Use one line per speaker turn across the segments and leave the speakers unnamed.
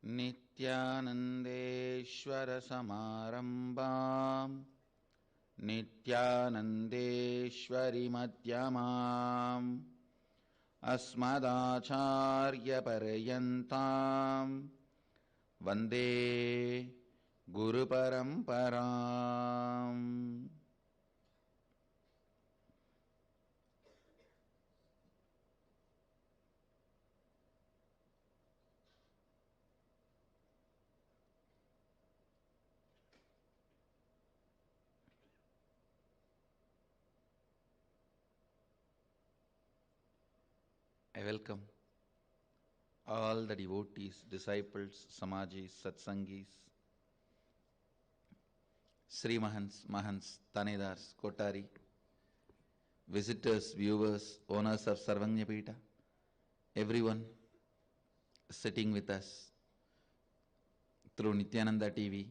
नित्यानन्देश्वरसमारम्भाम् नित्यानन्देश्वरिमध्यमाम् अस्मदाचार्यपर्यन्ताम् वन्दे गुरुपरम्पराम्। I welcome all the devotees, disciples, Samajis, Satsangis, Sri Mahants, Mahants, Tanedars, Kotari, visitors, viewers, owners of Sarvanyapita, everyone sitting with us through Nityananda TV,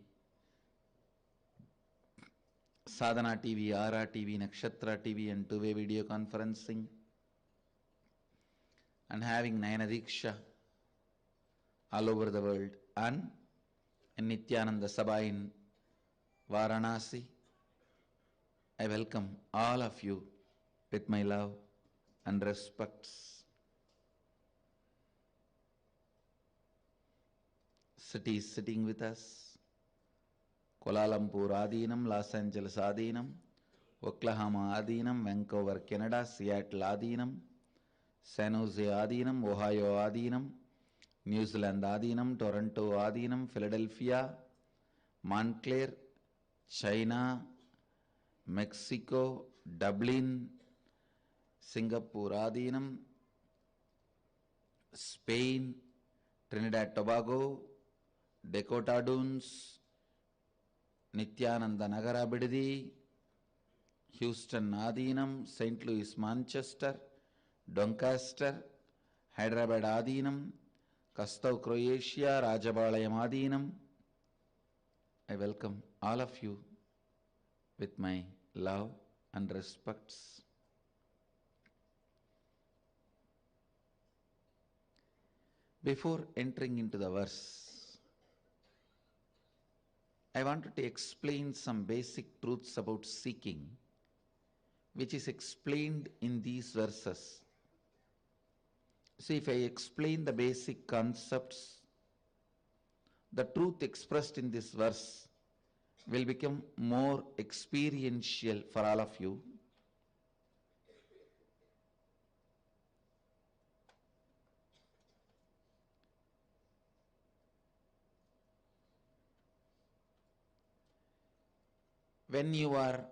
Sadhana TV, Ara TV, Nakshatra TV and two-way video conferencing, and having Nayana Diksha all over the world, and in Nityananda Sabha in Varanasi. I welcome all of you with my love and respects. Cities sitting with us: Kuala Lumpur Adinam, Los Angeles Adinam, Oklahoma Adinam, Vancouver Canada, Seattle Adinam, San Jose Adinam, Ohio Adinam, New Zealand Adinam, Toronto Adinam, Philadelphia, Montclair, China, Mexico, Dublin, Singapore Adinam, Spain, Trinidad Tobago, Dakota Dunes, Nityananda Nagara Bididi, Houston Adinam, St. Louis Manchester, Doncaster, Hyderabad Adinam, Kastav Croatia, Rajabalayam Adinam. I welcome all of you with my love and respects. Before entering into the verse, I wanted to explain some basic truths about seeking, which is explained in these verses. See, if I explain the basic concepts, the truth expressed in this verse will become more experiential for all of you. When you are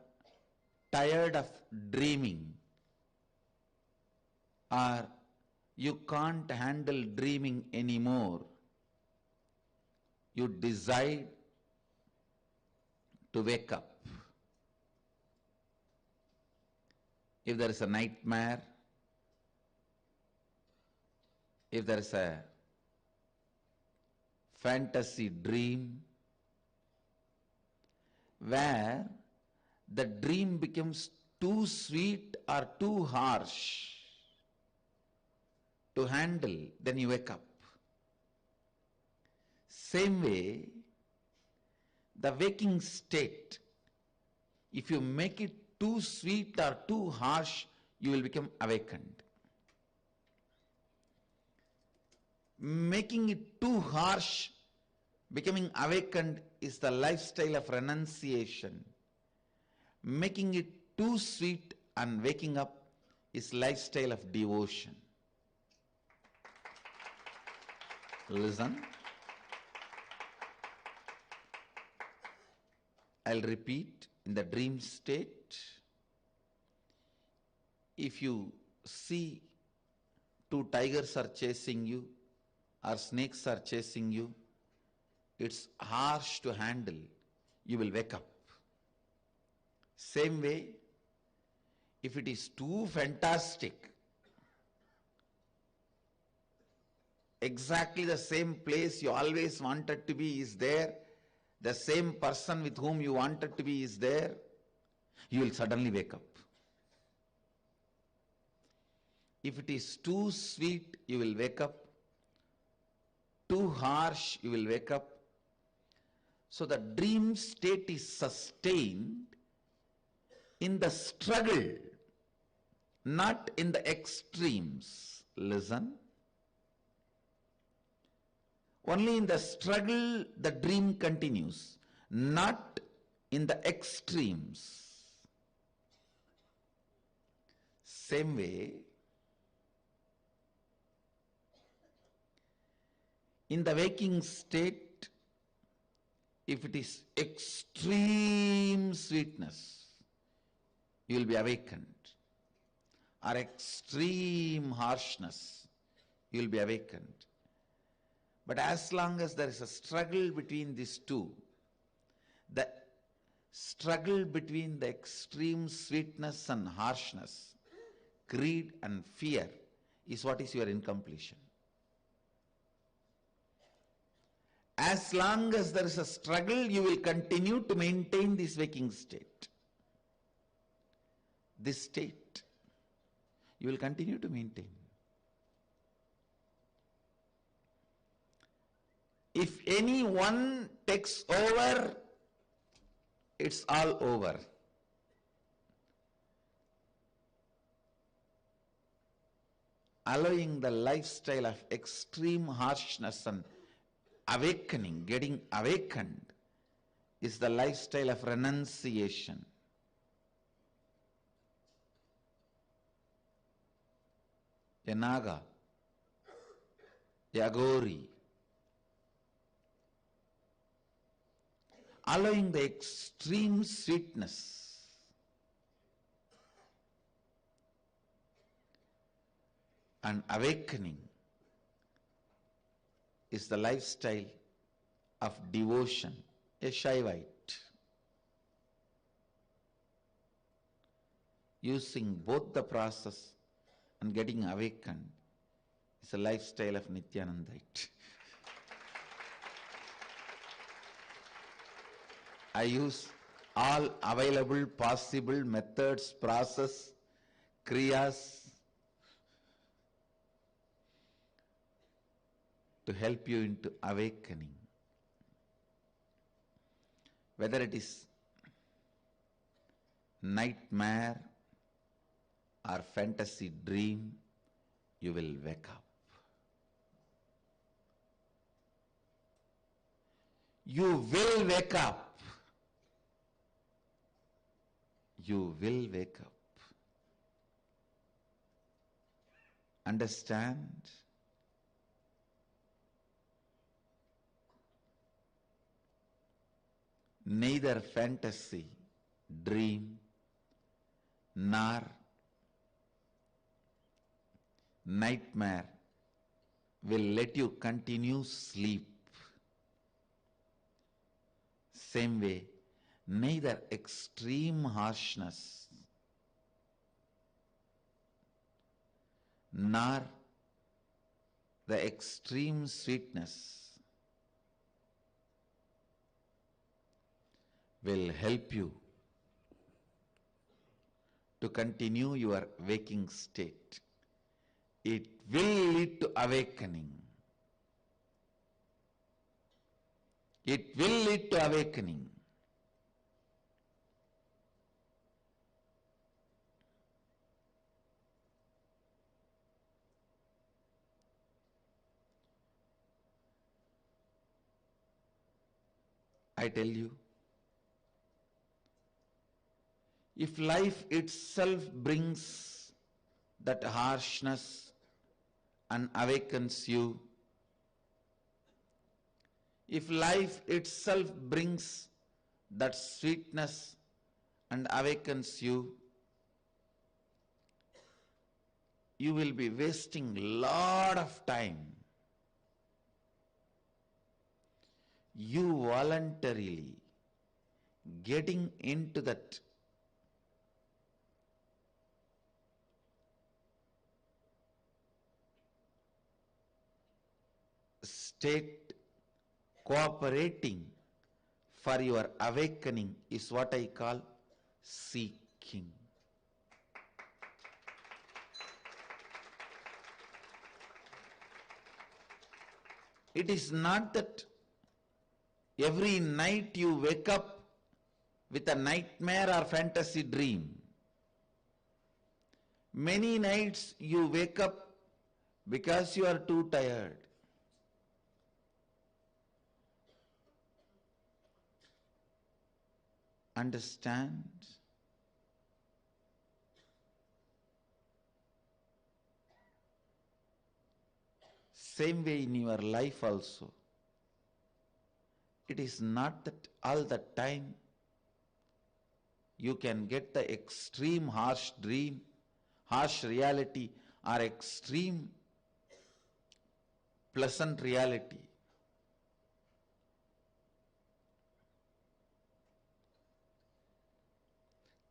tired of dreaming, or you can't handle dreaming anymore, you decide to wake up. If there is a nightmare, if there is a fantasy dream, where the dream becomes too sweet or too harsh to handle, then you wake up. Same way, the waking state, if you make it too sweet or too harsh, you will become awakened. Making it too harsh, becoming awakened, is the lifestyle of renunciation. Making it too sweet and waking up is lifestyle of devotion. Listen. I'll repeat. In the dream state, if you see two tigers are chasing you or snakes are chasing you, it's harsh to handle. You will wake up. Same way, if it is too fantastic, exactly the same place you always wanted to be is there, the same person with whom you wanted to be is there, you will suddenly wake up. If it is too sweet, you will wake up. too harsh, you will wake up. So the dream state is sustained in the struggle, not in the extremes. Listen. Only in the struggle the dream continues, not in the extremes. Same way, in the waking state, if it is extreme sweetness, you will be awakened. Or extreme harshness, you will be awakened. But as long as there is a struggle between these two, the struggle between the extreme sweetness and harshness, greed and fear, is what is your incompletion. As long as there is a struggle, you will continue to maintain this waking state. This state, you will continue to maintain. If anyone takes over, it's all over. Allowing the lifestyle of extreme harshness and awakening, getting awakened, is the lifestyle of renunciation. A Naga, a Agori, allowing the extreme sweetness and awakening is the lifestyle of devotion, a Shaivite. Using both the process and getting awakened is a lifestyle of Nityanandite. I use all available possible methods, process, kriyas to help you into awakening. Whether it is nightmare or fantasy dream, you will wake up. You will wake up. You will wake up. Understand? Neither fantasy, dream, nor nightmare will let you continue sleep. Same way, neither extreme harshness nor the extreme sweetness will help you to continue your waking state. It will lead to awakening. It will lead to awakening. I tell you, if life itself brings that harshness and awakens you, if life itself brings that sweetness and awakens you, you will be wasting a lot of time. You voluntarily getting into that state, cooperating for your awakening is what I call seeking. It is not that every night you wake up with a nightmare or fantasy dream. Many nights you wake up because you are too tired. Understand? Same way in your life also. It is not that all the time you can get the extreme harsh dream, harsh reality, or extreme pleasant reality.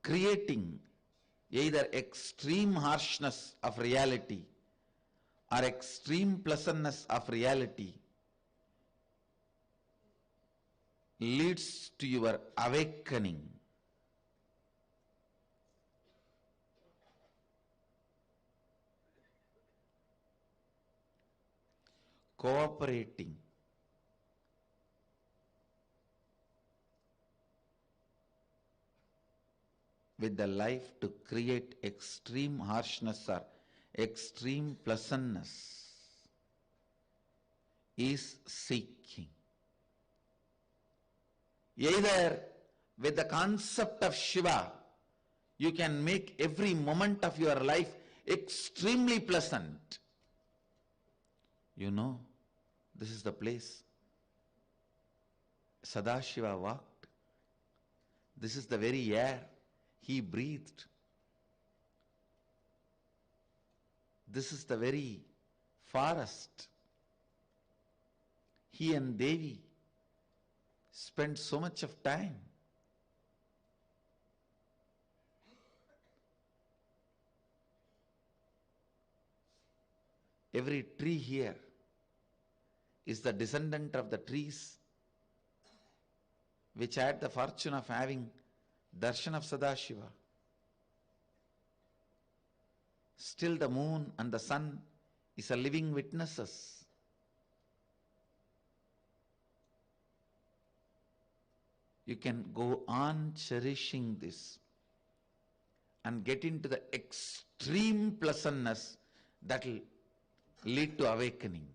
Creating either extreme harshness of reality or extreme pleasantness of reality leads to your awakening. Cooperating with the life to create extreme harshness or extreme pleasantness is seeking. Either with the concept of Shiva, you can make every moment of your life extremely pleasant. You know, this is the place Sadashiva walked. This is the very air he breathed. This is the very forest he and Devi spent so much of time. Every tree here is the descendant of the trees which had the fortune of having darshan of Sadashiva. Still the moon and the sun is a living witnesses. You can go on cherishing this and get into the extreme pleasantness that will lead to awakening.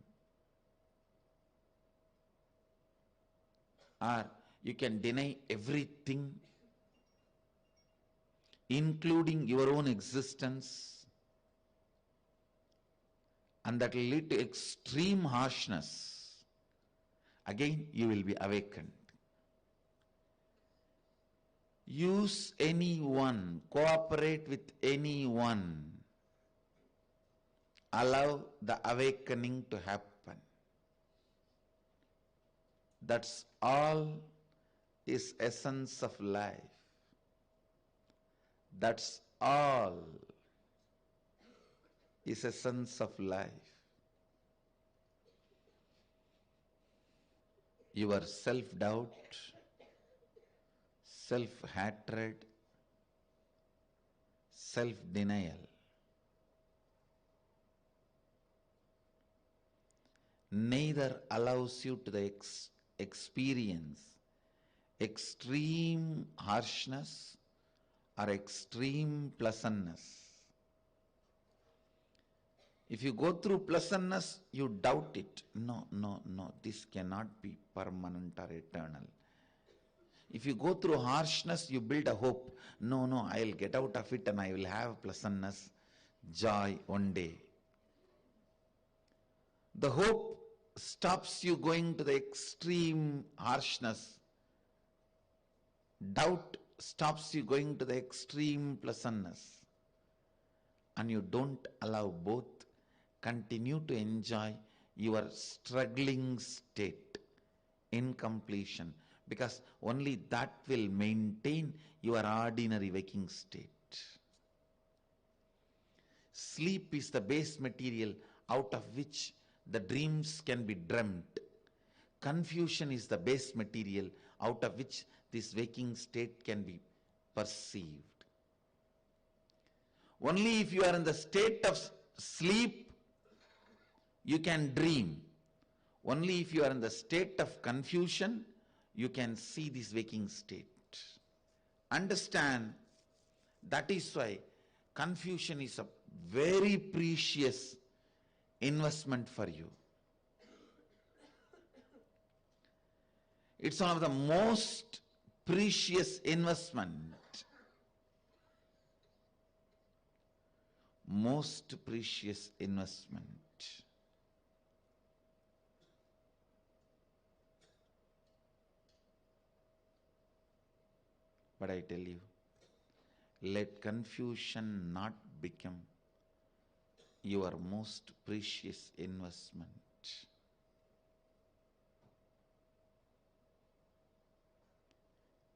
Or you can deny everything, including your own existence, and that will lead to extreme harshness. Again, you will be awakened. Use anyone, cooperate with anyone. Allow the awakening to happen. That's all is essence of life. That's all is essence of life. Your self-doubt, self-hatred, self-denial neither allows you to experience extreme harshness or extreme pleasantness. If you go through pleasantness, you doubt it. No, this cannot be permanent or eternal. If you go through harshness, you build a hope. No, I'll get out of it and I will have pleasantness, joy one day. The hope stops you going to the extreme harshness. Doubt stops you going to the extreme pleasantness. And you don't allow both. Continue to enjoy your struggling state, incompletion, because only that will maintain your ordinary waking state. Sleep is the base material out of which the dreams can be dreamt. Confusion is the base material out of which this waking state can be perceived. Only if you are in the state of sleep, you can dream. Only if you are in the state of confusion, you can see this waking state. Understand, that is why confusion is a very precious investment for you. It's one of the most precious investment. Most precious investment. But I tell you, let confusion not become your most precious investment.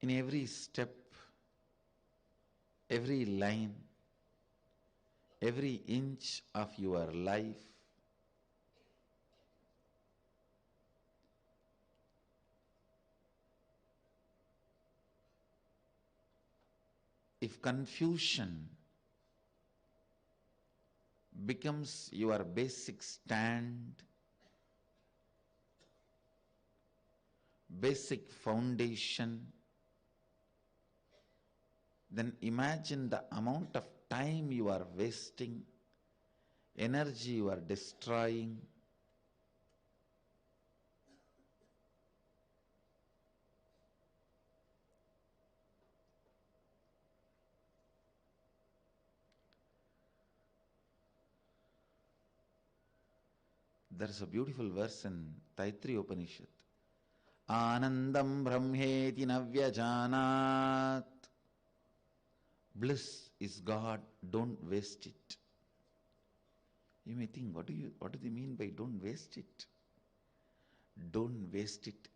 In every step, every line, every inch of your life, if confusion becomes your basic stand, basic foundation, then imagine the amount of time you are wasting, energy you are destroying. There is a beautiful verse in Taittiriya Upanishad. Anandam brahmeti navyajanat. Bliss is God, don't waste it. You may think, what do they mean by don't waste it? Don't waste it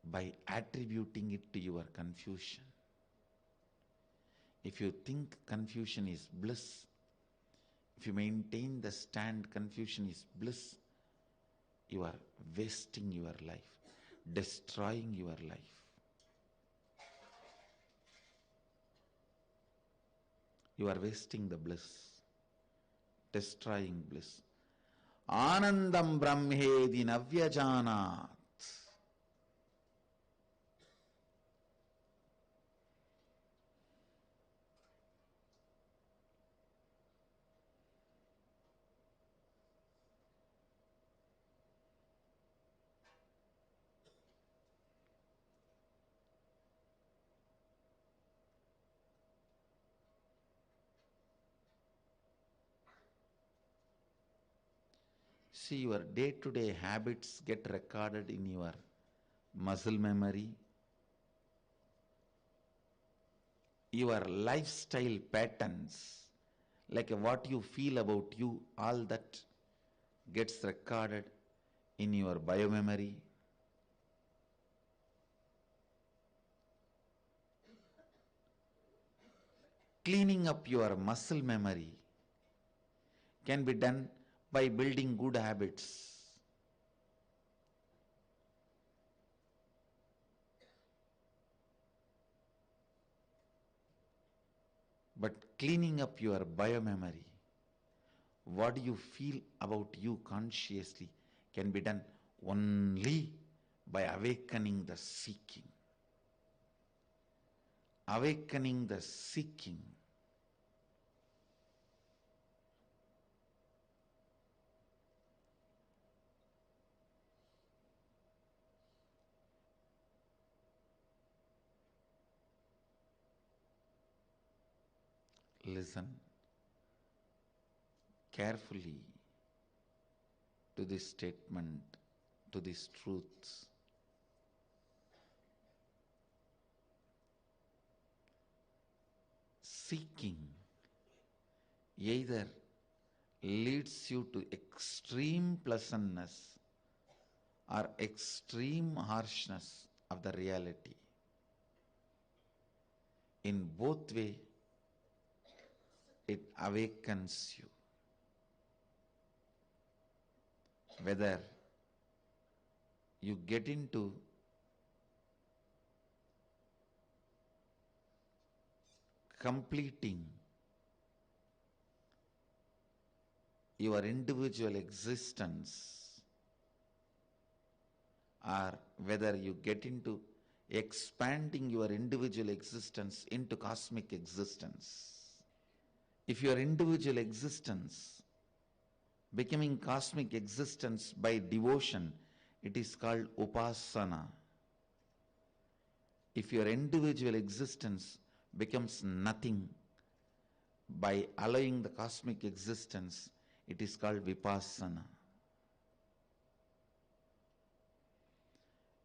by attributing it to your confusion. If you think confusion is bliss, if you maintain the stand confusion is bliss, you are wasting your life, destroying your life. You are wasting the bliss, destroying bliss. Anandam brahmedi navyajanat. See, your day-to-day habits get recorded in your muscle memory. Your lifestyle patterns, like what you feel about you, all that gets recorded in your biomemory. Cleaning up your muscle memory can be done by building good habits. But cleaning up your biomemory, what do you feel about you consciously, can be done only by awakening the seeking. Awakening the seeking. Listen carefully to this statement, to these truths. Seeking either leads you to extreme pleasantness or extreme harshness of the reality. In both ways, it awakens you. Whether you get into completing your individual existence or whether you get into expanding your individual existence into cosmic existence. If your individual existence becoming cosmic existence by devotion, it is called upasana. If your individual existence becomes nothing by allowing the cosmic existence, it is called vipassana.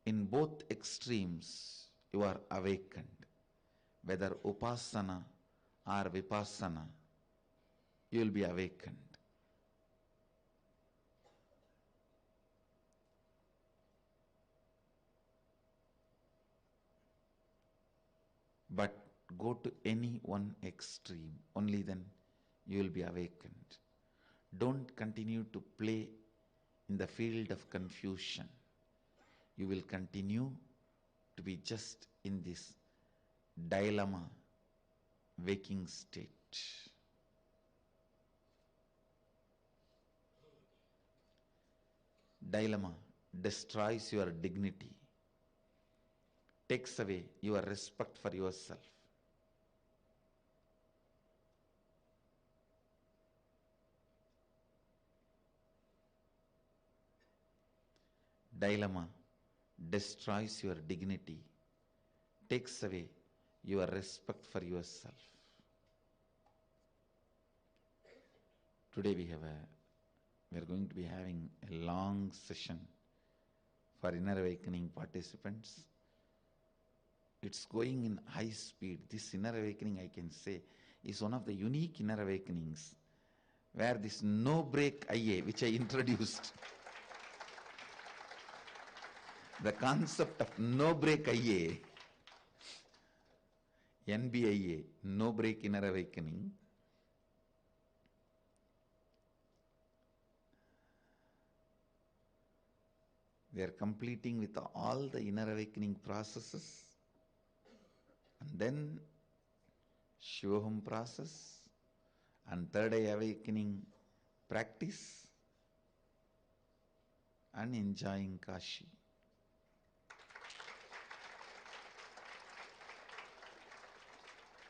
In both extremes, you are awakened. Whether upasana or vipassana, you will be awakened. But go to any one extreme, only then you will be awakened. Don't continue to play in the field of confusion. You will continue to be just in this dilemma, waking state. Dilemma destroys your dignity, takes away your respect for yourself. Dilemma destroys your dignity, takes away your respect for yourself. Today we are going to be having a long session for inner awakening participants. It's going in high speed. This inner awakening, I can say, is one of the unique inner awakenings where this no break IA, which I introduced, the concept of no break IA, NBIA, no break inner awakening, they are completing with all the inner awakening processes, and then Shivoham process and third eye awakening practice, and enjoying Kashi.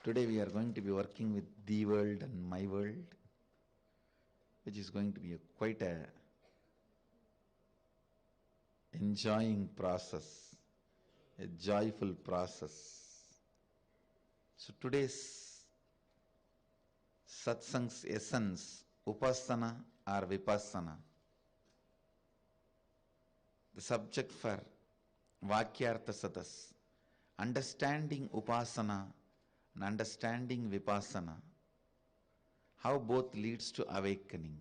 Today we are going to be working with the world and my world, which is going to be quite a enjoying process, a joyful process. So today's satsang's essence, upasana or vipassana. The subject for Vakyartha Sadas, understanding upasana and understanding vipassana, how both leads to awakening.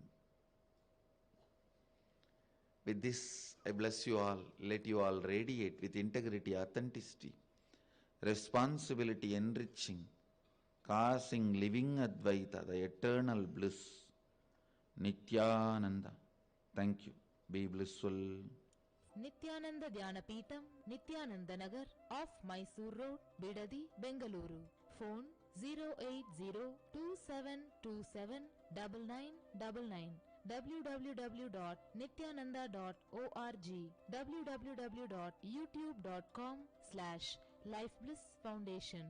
With this, I bless you all, let you all radiate with integrity, authenticity, responsibility, enriching, causing living Advaita, the eternal bliss, Nityananda. Thank you. Be blissful.
Nityananda Dhyanapitham, Nityananda Nagar, off Mysore Road, Bidadi, Bengaluru. Phone 08027279999. www.nityananda.org, www.youtube.com/Life Bliss Foundation.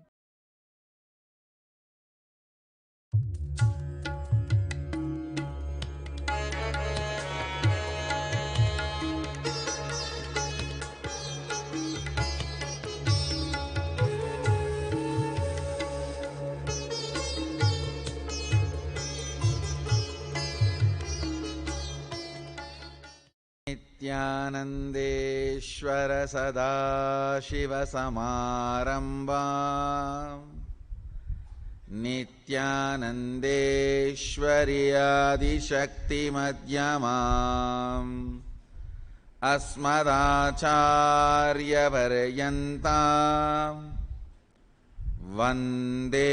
नित्यानन्देश्वर सदाशिवसमारम्भाम् नित्यानन्देश्वरि आदिशक्तिमध्यमाम् अस्मदाचार्यपर्यन्ताम् वन्दे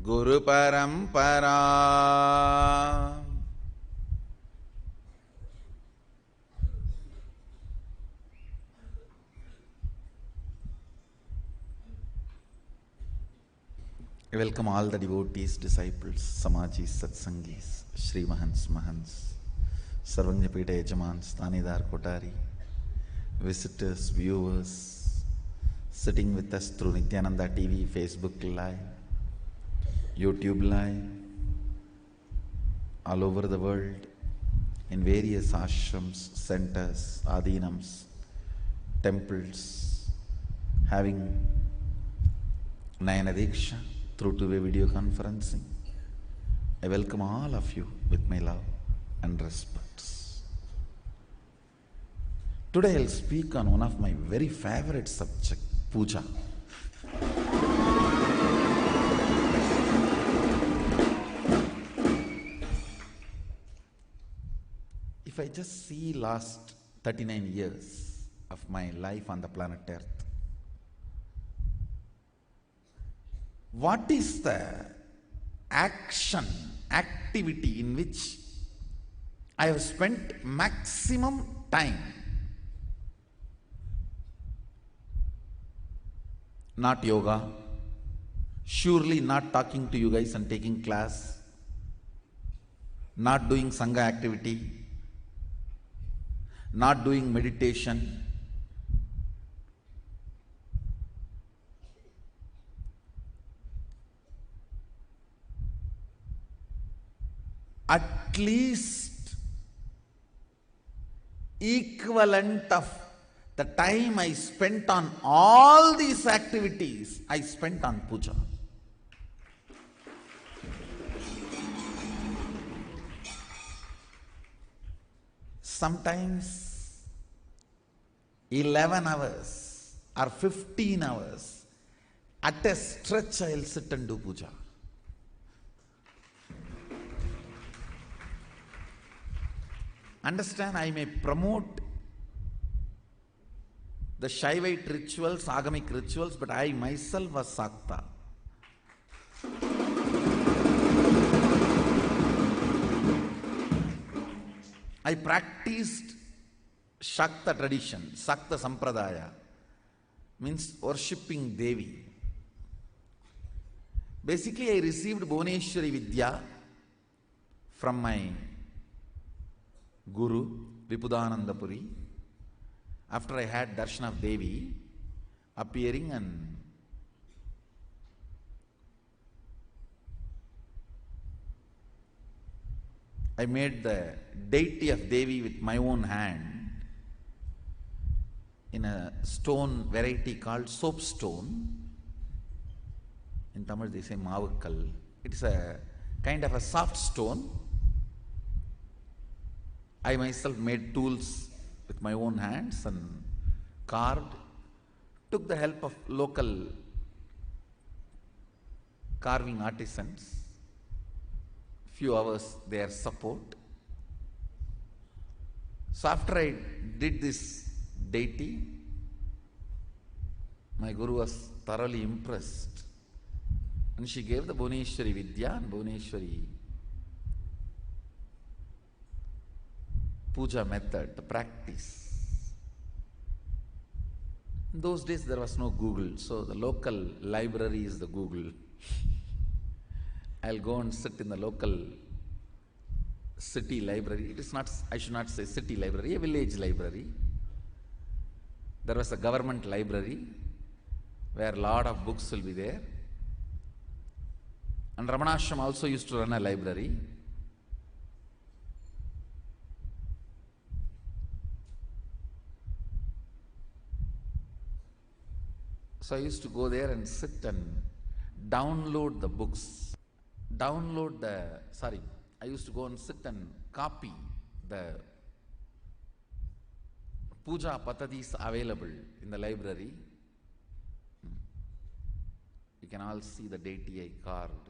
गुरुपरम्पराम्. I welcome all the devotees, disciples, Samajis, Satsangis, Shri Mahants, Mahants, Sarvajñapita Yajamans, Tanidar Kotari, visitors, viewers, sitting with us through Nityananda TV, Facebook Live, YouTube Live, all over the world, in various ashrams, centers, adhinams, temples, having Nayana Diksha through two-way video conferencing. I welcome all of you with my love and respects. Today I'll speak on one of my very favorite subject, puja. If I just see last 39 years of my life on the planet Earth, what is the activity in which I have spent maximum time? Not yoga, surely not talking to you guys and taking class, not doing Sangha activity, not doing meditation, at least equivalent of the time I spent on all these activities, I spent on puja. Sometimes 11 hours or 15 hours at a stretch I'll sit and do puja. Understand, I may promote the Shaivite rituals, Agamic rituals, but I myself was Sakta. I practiced Shakta tradition, Sakta Sampradaya, means worshipping Devi. Basically, I received Bhuvaneshwari Vidya from my Guru, Vipudananda Puri, after I had darshan of Devi appearing, and I made the deity of Devi with my own hand in a stone variety called soapstone. In Tamil they say Mavakkal. It is a kind of a soft stone. I myself made tools with my own hands and carved, took the help of local carving artisans, few hours their support. So after I did this deity, my Guru was thoroughly impressed, and she gave the Bhuvaneshwari Vidya and Bhuvaneshwari puja method, the practice. In those days there was no Google, so the local library is the Google. I'll go and sit in the local city library. It is not, I should not say city library, a village library. There was a government library where a lot of books will be there. And Ramanashram also used to run a library. So I used to go there and sit and download the books. I used to go and sit and copy the puja patadis available in the library. You can all see the deity I carved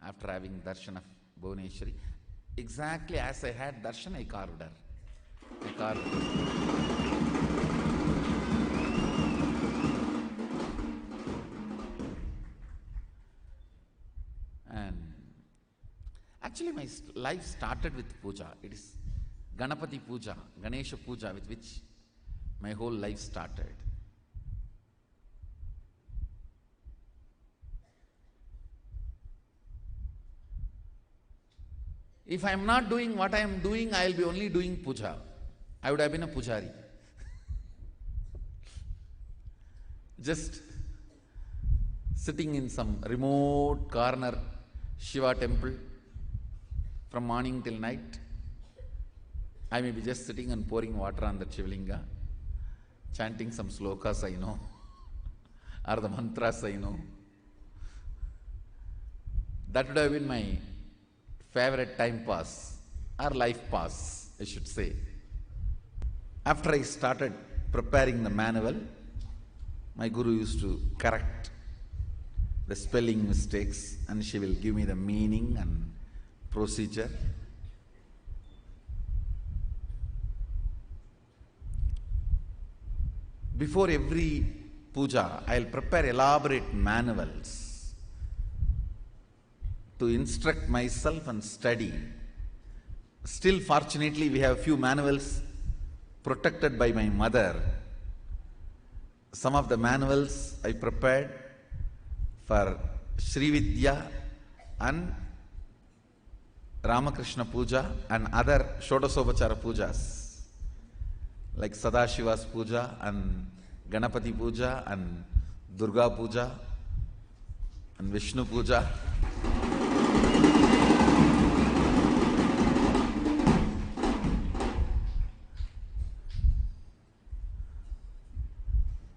after having darshan of Bhuvaneshwari. Exactly as I had darshan, I carved her. I carved her. Actually, my life started with puja. It is Ganapati puja, Ganesha puja, with which my whole life started. If I am not doing what I am doing, I will be only doing puja. I would have been a pujari. just sitting in some remote corner Shiva temple from morning till night. I may be just sitting and pouring water on the Shivalinga, chanting some slokas I know, or the mantras I know. That would have been my favorite time pass, or life pass, I should say. After I started preparing the manual, my guru used to correct the spelling mistakes, and she will give me the meaning and procedure. Before every puja, I'll prepare elaborate manuals to instruct myself and study. Still, fortunately, we have few manuals protected by my mother. Some of the manuals I prepared for Sri Vidya and Ramakrishna Puja and other Shodasobachara Pujas, like Sadashiva's Puja and Ganapati Puja and Durga Puja and Vishnu Puja.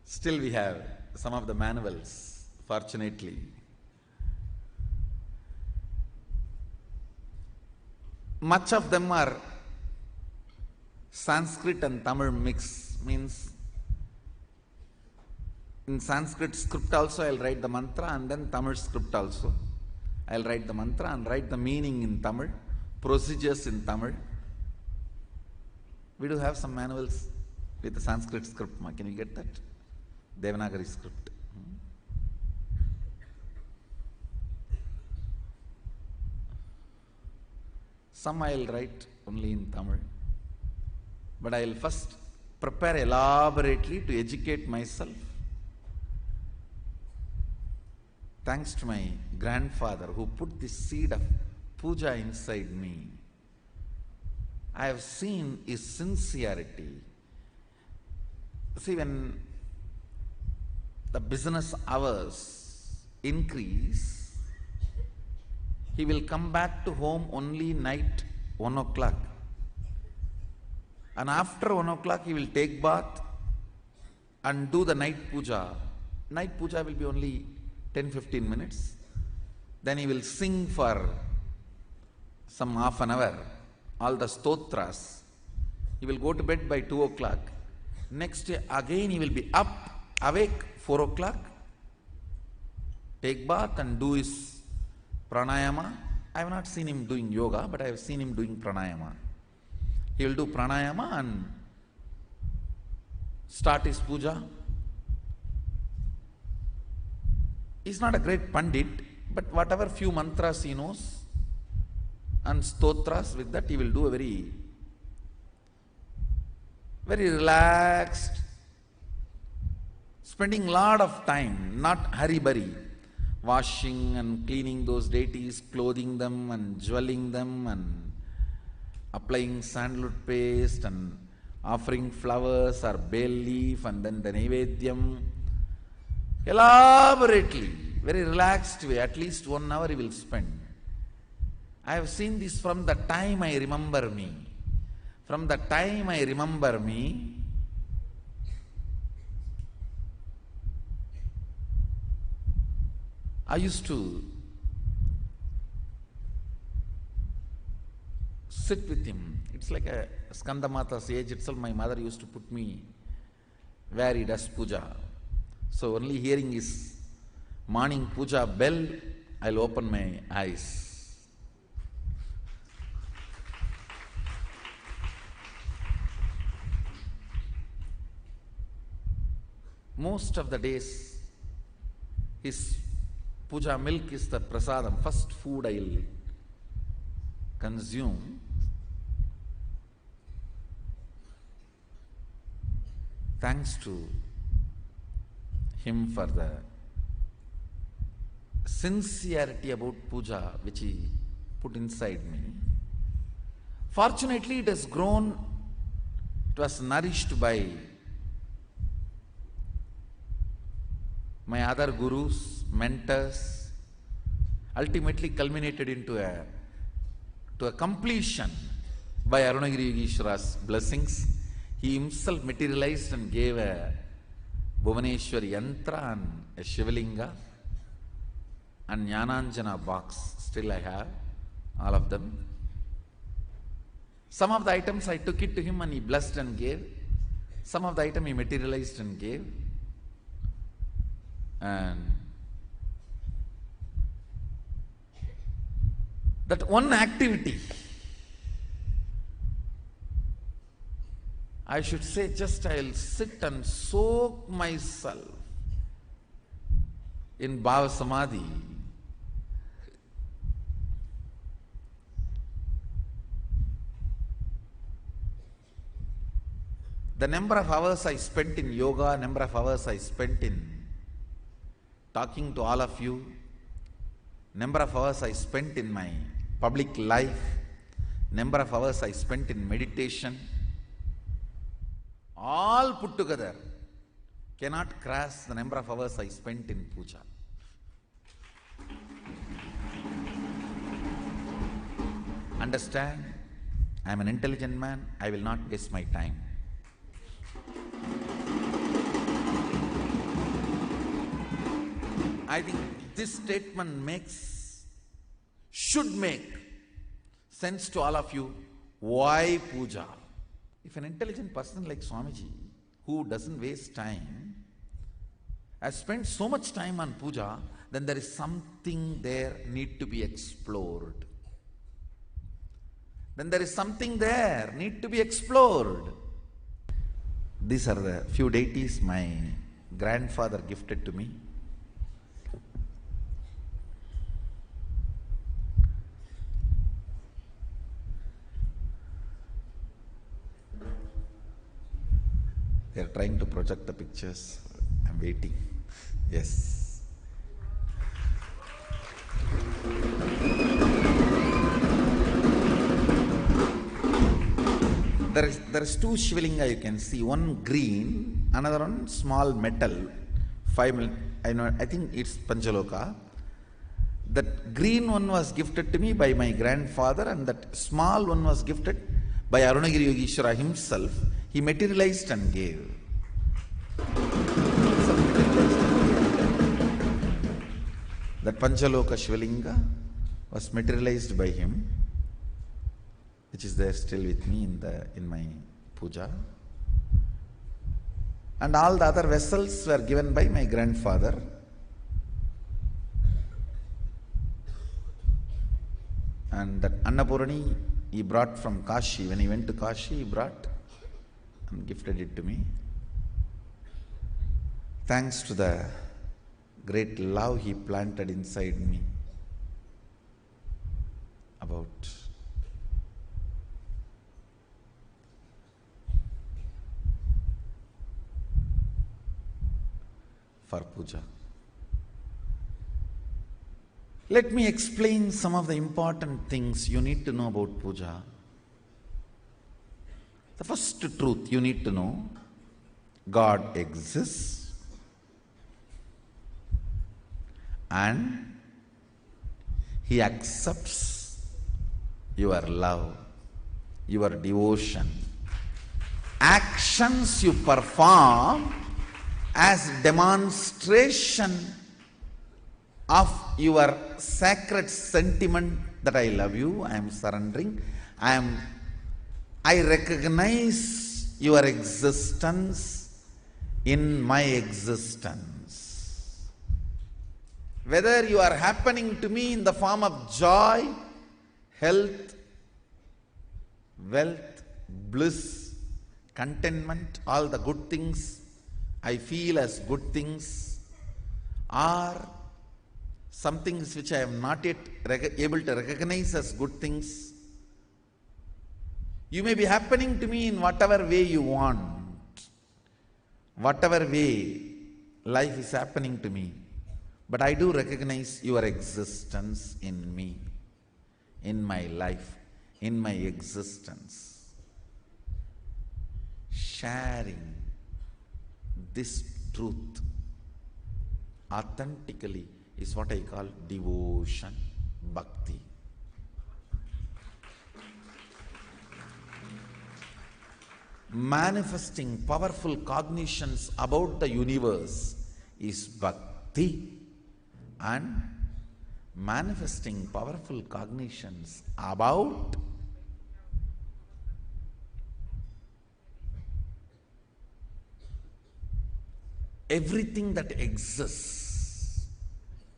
Still we have some of the manuals, fortunately. Much of them are Sanskrit and Tamil mix, means in Sanskrit script also I'll write the mantra, and then Tamil script also. I'll write the mantra and write the meaning in Tamil, procedures in Tamil. We do have some manuals with the Sanskrit script. Can you get that? Devanagari script. Some I'll write only in Tamil. But I'll first prepare elaborately to educate myself. Thanks to my grandfather who put the seed of puja inside me, I have seen his sincerity. See, when the business hours increase, he will come back to home only night 1 o'clock. And after 1 o'clock, he will take bath and do the night puja. Night puja will be only 10-15 minutes. Then he will sing for some half an hour, all the stotras. He will go to bed by 2 o'clock. Next day again he will be up, awake 4 o'clock, take bath and do his pranayama. I have not seen him doing yoga, but I have seen him doing pranayama. He will do pranayama and start his puja. He is not a great pandit, but whatever few mantras he knows and stotras, with that he will do a very relaxed, spending lot of time, not hurry-burry, washing and cleaning those deities, clothing them and jewelling them and applying sandalwood paste and offering flowers or bay leaf and then the Naivedyam. Elaborately, very relaxed way, at least 1 hour he will spend. I have seen this from the time I remember me. From the time I remember me, I used to sit with him. It's like a Skandamata's age itself. My mother used to put me where he does puja. So only hearing his morning puja bell, I'll open my eyes. Most of the days, his puja milk is the prasadam, first food I'll consume. Thanks to him for the sincerity about puja which he put inside me. Fortunately, it has grown, it was nourished by my other gurus, mentors, ultimately culminated into a completion by Arunagiri Yogeshwara's blessings. He himself materialized and gave a Bhuvaneshwari yantra and a Shivalinga and Jnananjana box. Still I have all of them. Some of the items I took it to him and he blessed and gave. Some of the item he materialized and gave. And that one activity, I should say, just I'll sit and soak myself in Bhava Samadhi. The number of hours I spent in yoga, number of hours I spent in talking to all of you, number of hours I spent in my public life, number of hours I spent in meditation, all put together cannot cross the number of hours I spent in puja. Understand? I am an intelligent man, I will not waste my time. I think this statement should make sense to all of you. Why puja? If an intelligent person like Swamiji, who doesn't waste time, has spent so much time on puja, then there is something there need to be explored. Then there is something there need to be explored. These are the few deities my grandfather gifted to me. They are trying to project the pictures. I'm waiting. Yes. There is two Shivalinga you can see. One green, another one small metal. 5 mil. I think it's Panchaloka. That green one was gifted to me by my grandfather, and that small one was gifted by Arunagiri Yogeshwara himself. He materialized and gave. That Panchaloka Shivalinga was materialized by him, which is there still with me in my puja. And all the other vessels were given by my grandfather. And that Annapurani he brought from Kashi. When he went to Kashi, he brought and gifted it to me. Thanks to the great love he planted inside me about for puja. Let me explain some of the important things you need to know about puja. The first truth you need to know, God exists and He accepts your love, your devotion. Actions you perform as demonstration of your sacred sentiment that I love you, I am surrendering, I recognize your existence in my existence. Whether you are happening to me in the form of joy, health, wealth, bliss, contentment, all the good things I feel as good things, or some things which I am not yet able to recognize as good things. You may be happening to me in whatever way you want, whatever way life is happening to me, but I do recognize your existence in me, in my life, in my existence. Sharing this truth authentically is what I call devotion, bhakti. Manifesting powerful cognitions about the universe is bhakti, and manifesting powerful cognitions about everything that exists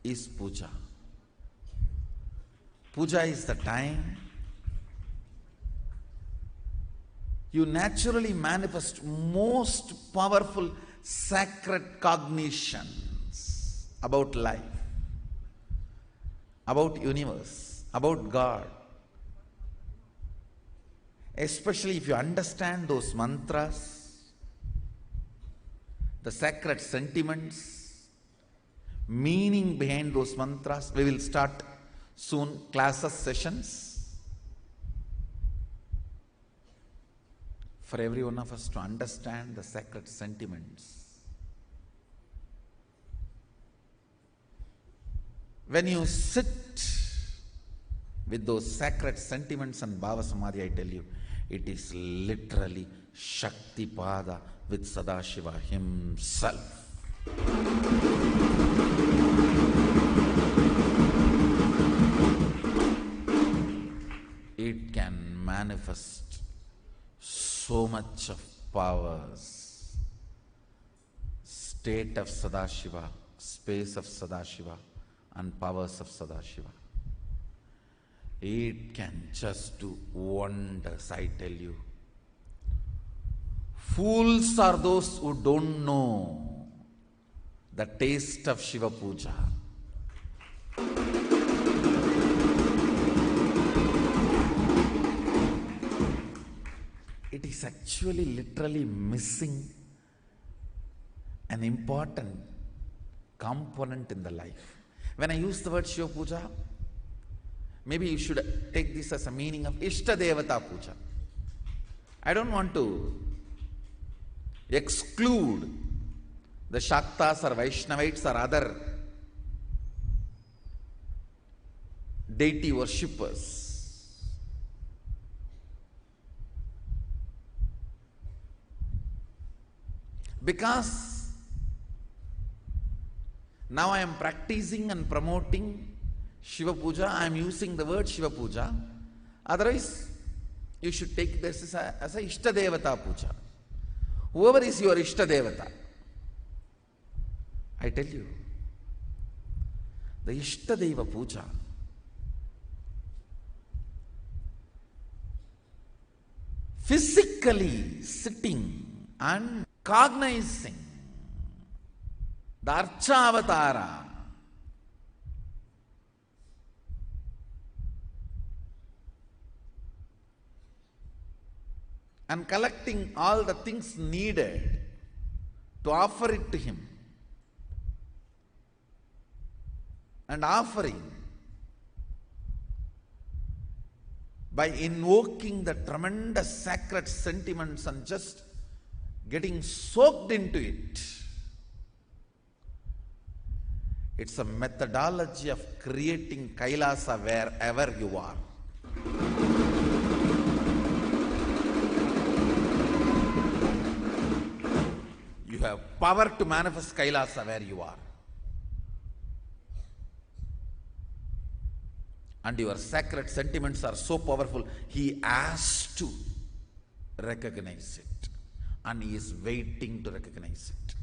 is puja. Puja is the time you naturally manifest most powerful sacred cognitions about life, about universe, about God. Especially if you understand those mantras, the sacred sentiments, meaning behind those mantras. We will start soon classes, sessions, for every one of us to understand the sacred sentiments. When you sit with those sacred sentiments and Bhava Samadhi, I tell you, it is literally Shaktipada with Sadashiva himself. It can manifest so much of powers, state of Sadashiva, space of Sadashiva, and powers of Sadashiva. It can just do wonders, I tell you. Fools are those who don't know the taste of Shiva Puja. It is actually literally missing an important component in the life. When I use the word Shiva Puja, maybe you should take this as a meaning of Ishta Devata Puja. I don't want to exclude the Shaktas or Vaishnavites or other deity worshippers. Because now I am practicing and promoting Shiva Puja, I am using the word Shiva Puja. Otherwise, you should take this as a Ishta Devata Puja. Whoever is your Ishta Devata, I tell you, the Ishta Deva Puja physically sitting and cognizing the Archavatara and collecting all the things needed to offer it to him, and offering by invoking the tremendous sacred sentiments and just getting soaked into it. It's a methodology of creating Kailasa wherever you are. You have power to manifest Kailasa where you are. And your sacred sentiments are so powerful, he has to recognize it. And he is waiting to recognize it.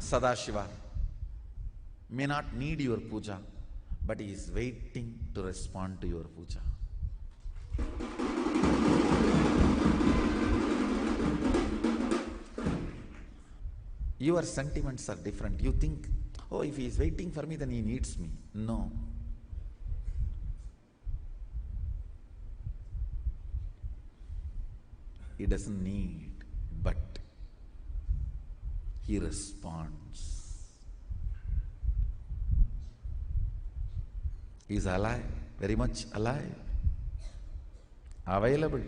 Sadashiva may not need your puja, but he is waiting to respond to your puja. Your sentiments are different. You think, oh, if he is waiting for me, then he needs me. No. He doesn't need, but he responds. He is alive, very much alive, available.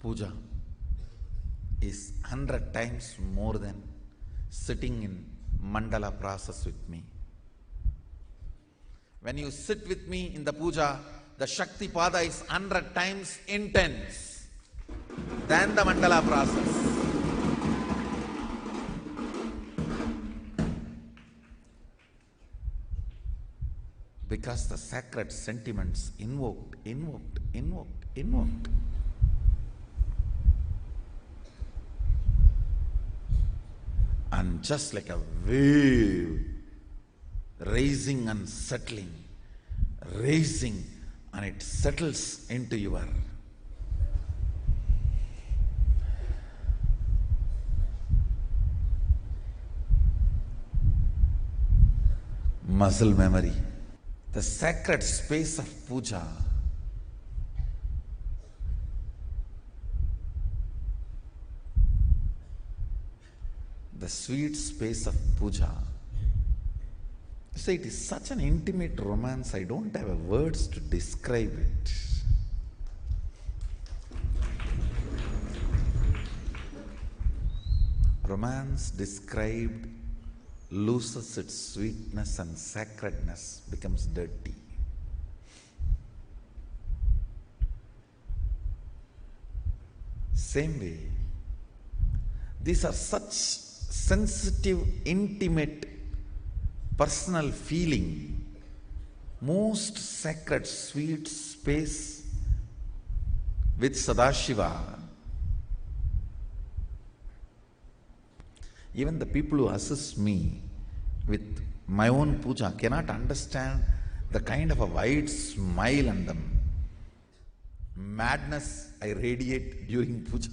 puja is 100 times more than sitting in mandala process with me. When you sit with me in the puja, the Shakti Pada is 100 times intense than the mandala process. Because the sacred sentiments invoked. And just like a wave, rising and settling, rising, and it settles into your muscle memory. The sacred space of puja the sweet space of puja. So it is such an intimate romance, I don't have words to describe it. Romance described loses its sweetness and sacredness, becomes dirty. Same way, these are such sensitive, intimate, personal feeling, most sacred, sweet space with Sadashiva. Even the people who assist me with my own puja cannot understand the kind of a wide smile and the madness I radiate during puja.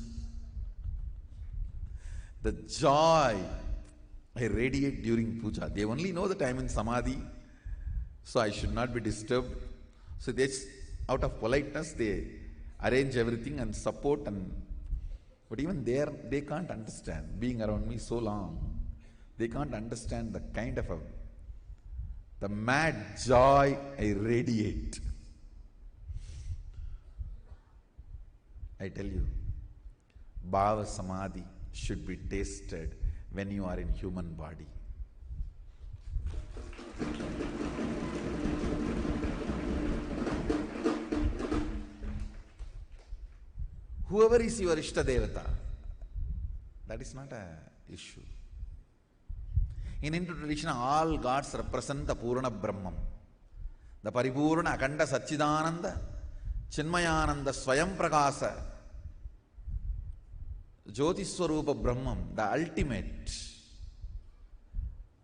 The joy I radiate during puja. They only know that I am in samadhi, so I should not be disturbed. So they, out of politeness, they arrange everything and support, but even there, they can't understand. Being around me so long, they can't understand the kind of the mad joy I radiate. I tell you, Bhava Samadhi should be tasted when you are in human body. Whoever is your Ishta Devata, that is not an issue. In Hindu tradition, all gods represent the Purana Brahman, the Paripurna Akanda Satchidananda, Chinmayananda Swayam Prakasa, Jyoti Swarupa Brahman, the ultimate.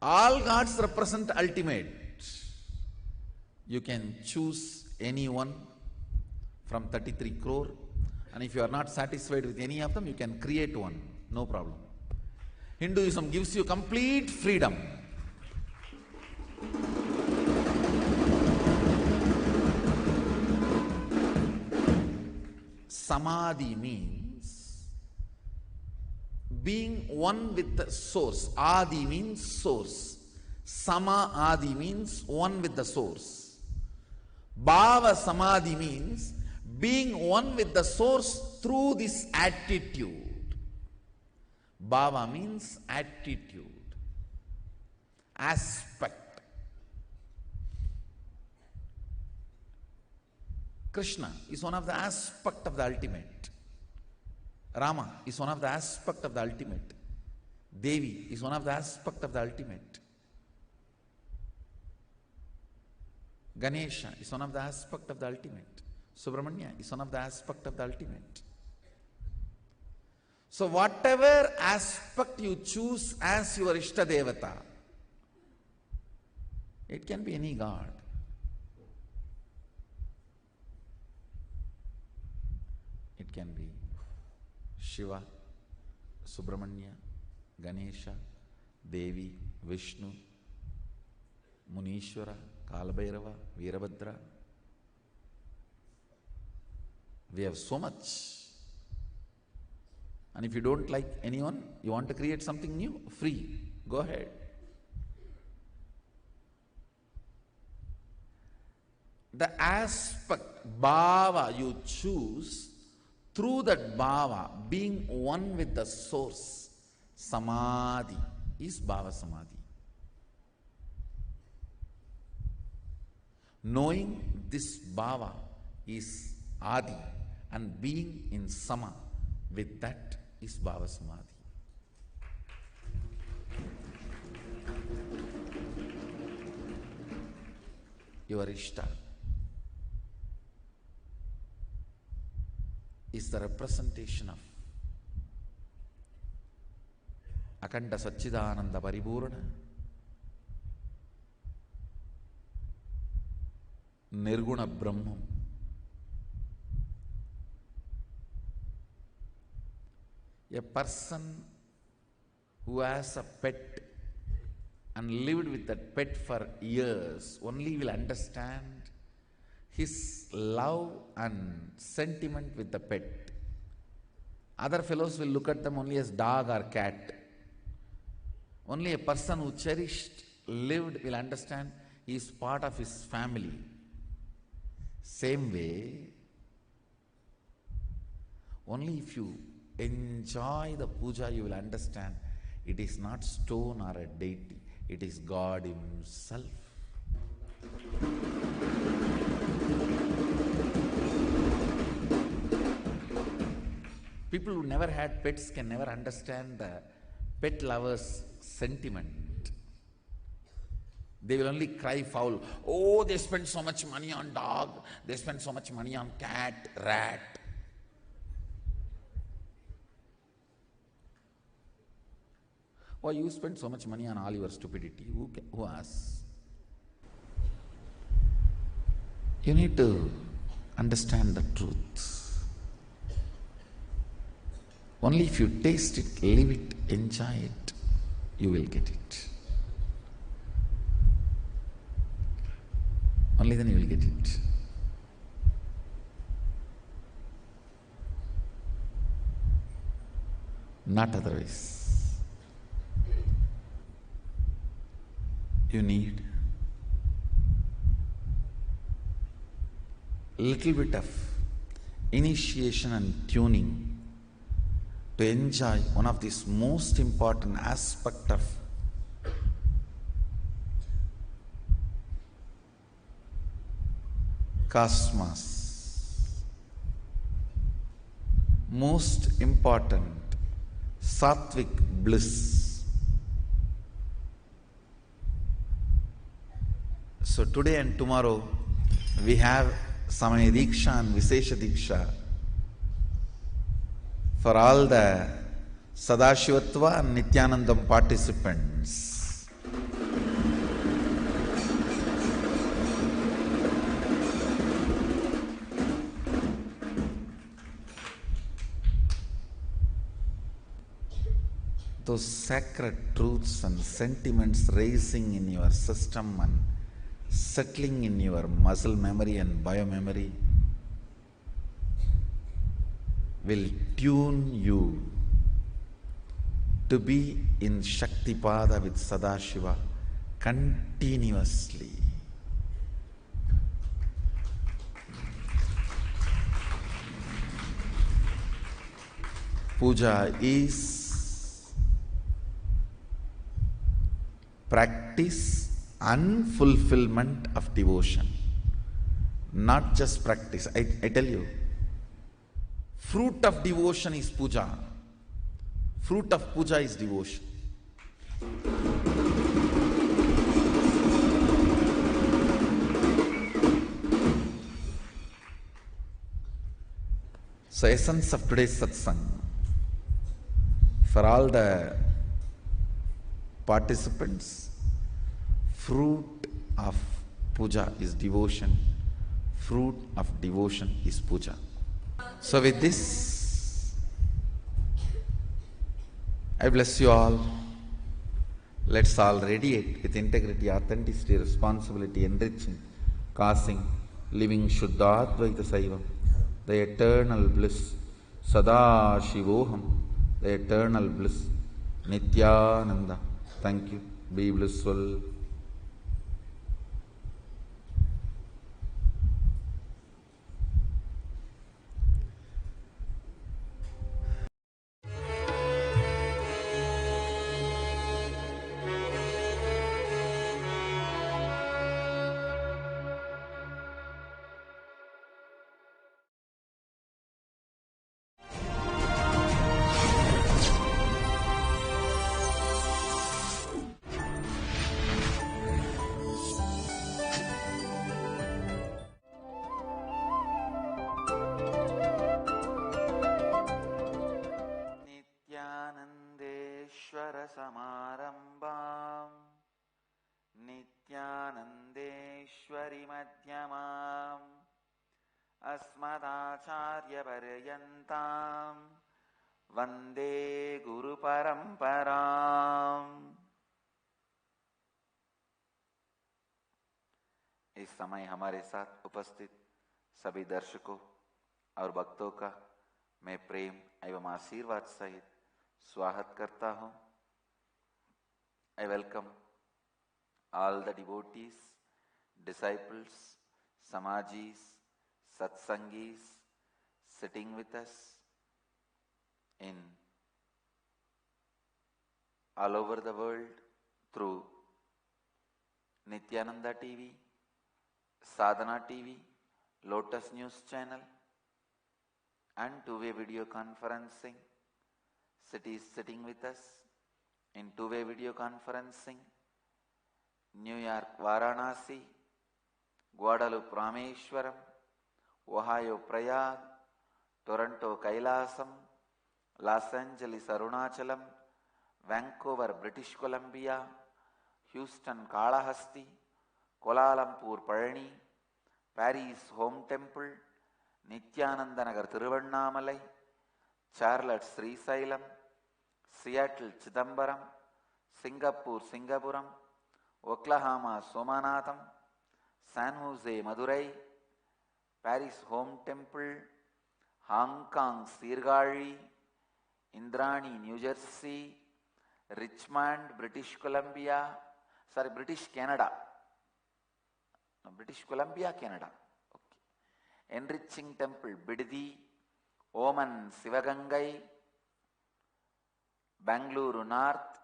All gods represent ultimate. You can choose anyone from 33 crore, and if you are not satisfied with any of them, you can create one, no problem. Hinduism gives you complete freedom. Samadhi means being one with the source. Adi means source. Sama Adi means one with the source. Bhava Samadhi means being one with the source through this attitude. Bhava means attitude, aspect. Krishna is one of the aspect of the ultimate. Rama is one of the aspect of the ultimate. Devi is one of the aspect of the ultimate. Ganesha is one of the aspect of the ultimate. Subramanya is one of the aspect of the ultimate. So whatever aspect you choose as your Ishta Devata, it can be any god. It can be Shiva, Subramanya, Ganesha, Devi, Vishnu, Munishwara, Kalabhairava, Veerabhadra. We have so much. And if you don't like anyone, you want to create something new, free, go ahead. The aspect, bhava, you choose Through that bhava, being one with the source, samadhi is bhava samadhi. Knowing this bhava is adi and being in sama with that is bhava samadhi. Your Ishta is the representation of Akanda Satchidananda Paripurna, Nirguna Brahman. A person who has a pet and lived with that pet for years only will understand his love and sentiment with the pet. Other fellows will look at them only as dog or cat. Only a person who cherished, lived will understand he is part of his family. Same way, only if you enjoy the puja you will understand it is not stone or a deity, it is God Himself. People who never had pets can never understand the pet lover's sentiment. They will only cry foul. Oh, they spend so much money on dog, they spend so much money on cat, rat. Why you spend so much money on all your stupidity? Who asks? You need to understand the truth. Only if you taste it, live it, enjoy it, you will get it. Only then you will get it. Not otherwise. You need a little bit of initiation and tuning to enjoy one of these most important aspect of cosmos, most important sattvic bliss. So today and tomorrow we have Samaya Diksha and Vishesha Diksha for all the Sadashivatva and Nityanandam participants. Those sacred truths and sentiments raising in your system and settling in your muscle memory and biomemory will tune you to be in Shaktipada with Sadashiva continuously. Puja is practice and fulfillment of devotion. Not just practice. I tell you, fruit of devotion is puja. Fruit of puja is devotion. So essence of today's satsang, for all the participants, fruit of puja is devotion. Fruit of devotion is puja. So with this, I bless you all. Let's all radiate with integrity, authenticity, responsibility, enriching, causing, living Shuddhadvaita Saivam, the eternal bliss, Sada Shivoham, the eternal bliss, Nityananda. Thank you. Be blissful. मध्यमाम् अस्मदाचार्यपर्यन्ताम् वन्दे गुरुपरम्पराम्। इस समय हमारे साथ उपस्थित सभी दर्शकों और भक्तों का मैं प्रेम एवं आशीर्वाद सहित स्वागत करता हूं। I welcome all the devotees, disciples, samajis, satsangis sitting with us in all over the world through Nityananda TV, Sadhana TV, Lotus News Channel and two-way video conferencing. Cities sitting with us in two-way video conferencing. New York, Varanasi, Guadalupe, Rameshwaram, Ohio, Prayag, Toronto, Kailasam, Los Angeles, Arunachalam, Vancouver, British Columbia, Houston, Kalahasti, Kuala Lumpur, Palani, Paris, Home Temple, Nityananda Nagar, Thiruvannamalai, Charlotte, Srisailam, Seattle, Chidambaram, Singapore, Singapuram, Oklahoma, Somanatham, San Jose, Madurai, Paris, Home Temple, Hong Kong, Sirgari, Indrani, New Jersey, Richmond, British Canada. No, British Columbia, Canada. Okay. Enriching Temple, Bidadi, Oman, Sivagangai, Bangalore North,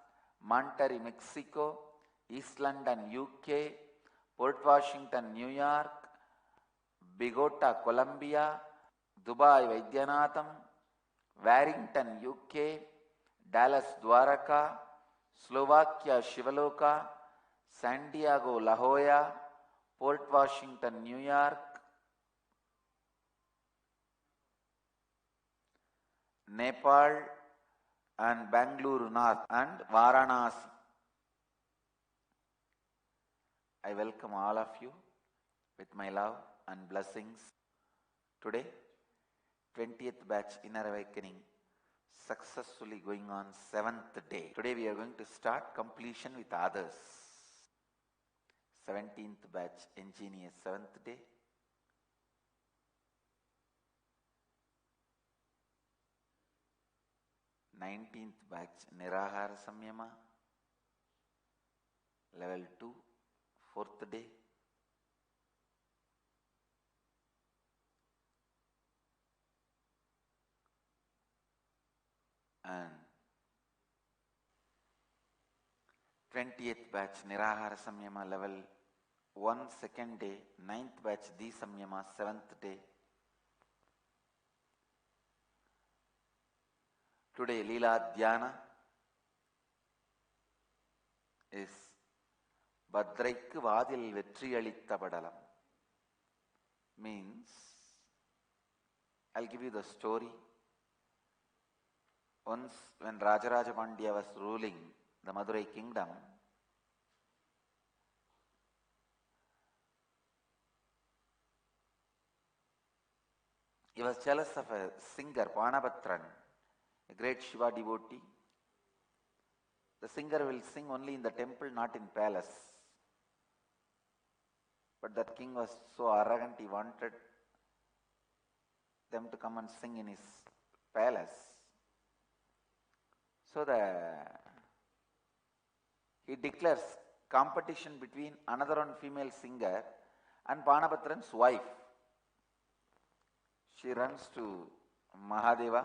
Monterrey, Mexico, East London, UK, Port Washington, New York, Bogota, Colombia, Dubai, Vaidyanatham, Warrington, UK, Dallas, Dwaraka, Slovakia, Shivaloka, San Diego, La Jolla, Port Washington, New York, Nepal and Bangalore North and Varanasi. I welcome all of you with my love and blessings. Today, 20th batch Inner Awakening successfully going on 7th day. Today we are going to start completion with others. 17th batch Ingenious 7th day. 19th batch Nirahara Samyama, level 2, 4th day. And 20th batch Nirahara Samyama, level 1, 2nd day. 9th batch Di Samyama, 7th day. Today Leela Dhyana is Badraikku Vadil Vetriyalitta Padalam. Means, I'll give you the story. Once when Rajaraja Pandya was ruling the Madurai kingdom, he was jealous of a singer, Panapatran, a great Shiva devotee. The singer will sing only in the temple, not in palace. But that king was so arrogant, he wanted them to come and sing in his palace. So he declares competition between another one female singer and Panapatran's wife. She runs to Mahadeva